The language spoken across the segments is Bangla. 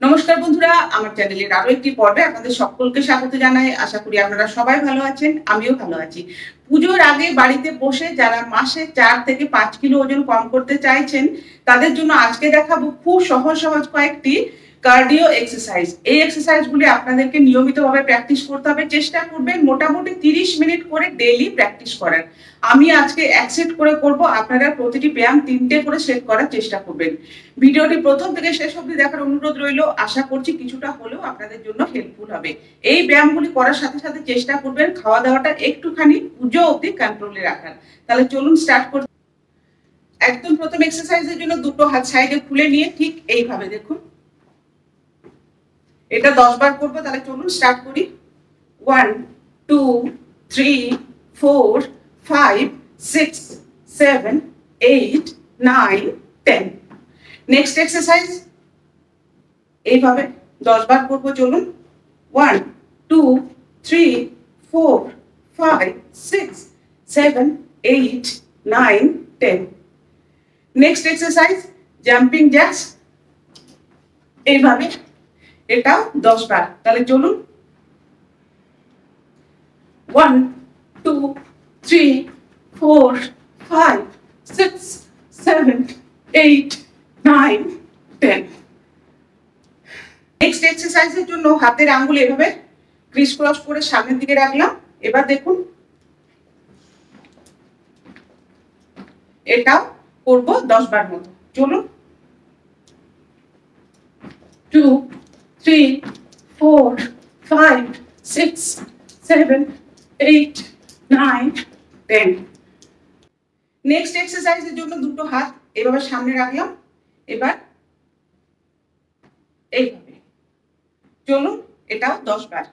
নমস্কার বন্ধুরা, আমার চ্যানেলের আরো একটি পর্বে আপনাদের সকলকে স্বাগত জানাই। আশা করি আপনারা সবাই ভালো আছেন, আমিও ভালো আছি। পুজোর আগে বাড়িতে বসে যারা মাসে 4 থেকে 5 কিলো ওজন কম করতে চাইছেন, তাদের জন্য আজকে দেখাবো খুব সহজ সহজ কয়েকটি কার্ডিও এক্সারসাইজ। এই এক্সারসাইজগুলি আপনাদেরকে নিয়মিতভাবে প্র্যাকটিস করতে হবে। চেষ্টা করবেন মোটামুটি 30 মিনিট করে ডেইলি প্র্যাকটিস করার। আমি আজকে 1 সেট করে করব, আপনারা প্রতিটি ব্যায়াম 3টে করে সেট করার চেষ্টা করবেন। ভিডিওটি প্রথম থেকে শেষ অবধি দেখার অনুরোধ রইল। আশা করছি কিছুটা হলেও আপনাদের জন্য হেল্পফুল হবে। এই ব্যায়ামগুলি করার সাথে সাথে চেষ্টা করবেন খাওয়া দাওয়াটা একটুখানি পুজো অবধি কন্ট্রোলে রাখার। তাহলে চলুন স্টার্ট করি। একদম প্রথম এক্সারসাইজের জন্য দুটো হাত সাইডে খুলে নিয়ে ঠিক এইভাবে দেখুন, এটা 10 বার করবো। তাহলে চলুন স্টার্ট করি। 1 2 3 4 5 6 7 8 9 10। নেক্সট এক্সারসাইজ এইভাবে 10 বার করবো। চলুন 1 2 3 4 5 6 7 8 9 10। নেক্সট এক্সারসাইজ জাম্পিং জ্যাক্স, এইভাবে এটা 10 বার। তাহলে চলুন 1 2 3 4 5 6 7 8 9 10। নেক্সট এক্সারসাইজের জন্য হাতের আঙ্গুল এভাবে ক্রিস ক্রস করে সামনের দিকে রাখলাম। এবার দেখুন এটাও করব 10 বার মতো। চলুন 2 3 4 5 6 7 8 9 10। নেক্সট এক্সারসাইজের জন্য দুটো হাত এভাবে সামনে রাখলাম। এবার এইভাবে চলুন এটাও 10 বার।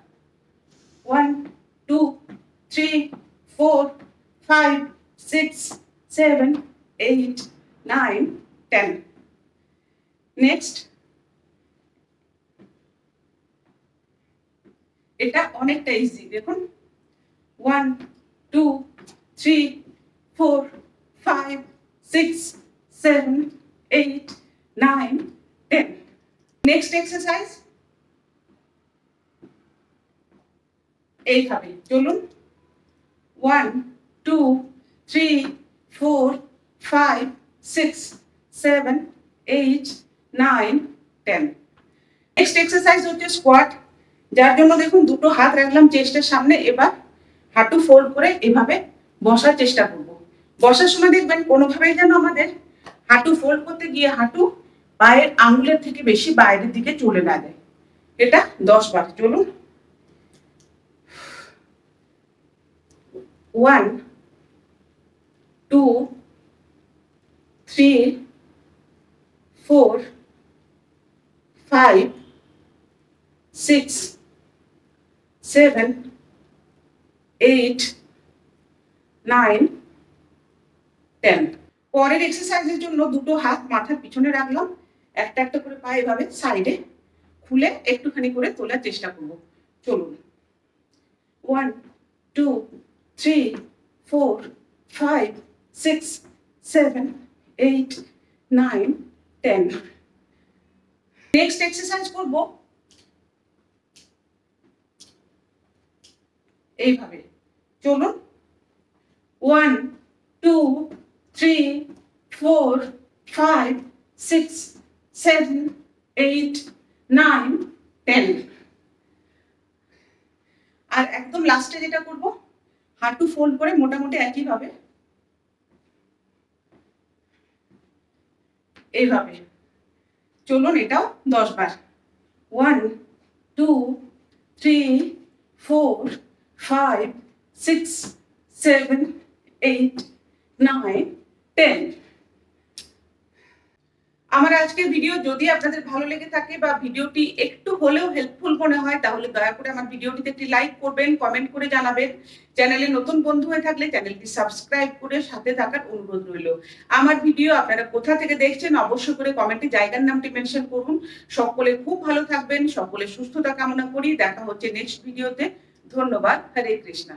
1 2 3 4 5 6 7 8 9 10। নেক্সট এটা অনেকটা ইজি, দেখুন 1 2 3 4 5 6 7 8 9 10। নেক্সট এক্সারসাইজ এইভাবে চলুন 1 2 3 4 5 6 7 8 9 10। নেক্সট এক্সারসাইজ হচ্ছে স্কোয়াট, যার জন্য দেখুন দুটো হাত রাখলাম চেস্টের সামনে। এবার হাঁটু ফোল্ড করে এভাবে বসার চেষ্টা করব। বসার সময় দেখবেন কোনোভাবেই যেন আমাদের হাঁটু ফোল্ড করতে গিয়ে হাঁটু পায়ের আঙ্গুলের থেকে বেশি বাইরের দিকে চলে না যায়। এটা 10 বার। চলুন 1 2 3 4 5 6 7 8 9 10। পরের এক্সারসাইজের জন্য দুটো হাত মাথার পিছনে রাখলাম। একটা একটা করে পা এভাবে সাইডে খুলে একটুখানি করে তোলার চেষ্টা করব। চলুন 1 2 3 4 5 6 7 8 9 10। নেক্সট এক্সারসাইজ করব এইভাবে। চলুন 1 2 3 4 5 6 7 8 9 10। আর একদম লাস্টে যেটা করব, হাঁটু ফোল্ড করে মোটামুটি একই ভাবে এইভাবে। চলুন এটাও 10 বার। 1 2 3 4 5 6 7 8 9 10। আমার আজকের ভিডিও যদি আপনাদের ভালো লেগে থাকে বা ভিডিওটি একটু হলেও হেল্পফুল মনে হয়, তাহলে দয়া করে আমার ভিডিওটিতে একটি লাইক করবেন, কমেন্ট করে জানাবেন। চ্যানেলে নতুন বন্ধু হয়ে থাকলে চ্যানেলটি সাবস্ক্রাইব করে সাথে থাকার অনুরোধ রইল। আমার ভিডিও আপনারা কোথা থেকে দেখছেন অবশ্যই করে কমেন্টে জায়গার নামটি মেনশন করুন। সকলে খুব ভালো থাকবেন, সকলের সুস্থতা কামনা করি। দেখা হচ্ছে নেক্সট ভিডিওতে। ধন্যবাদ। হরে কৃষ্ণা।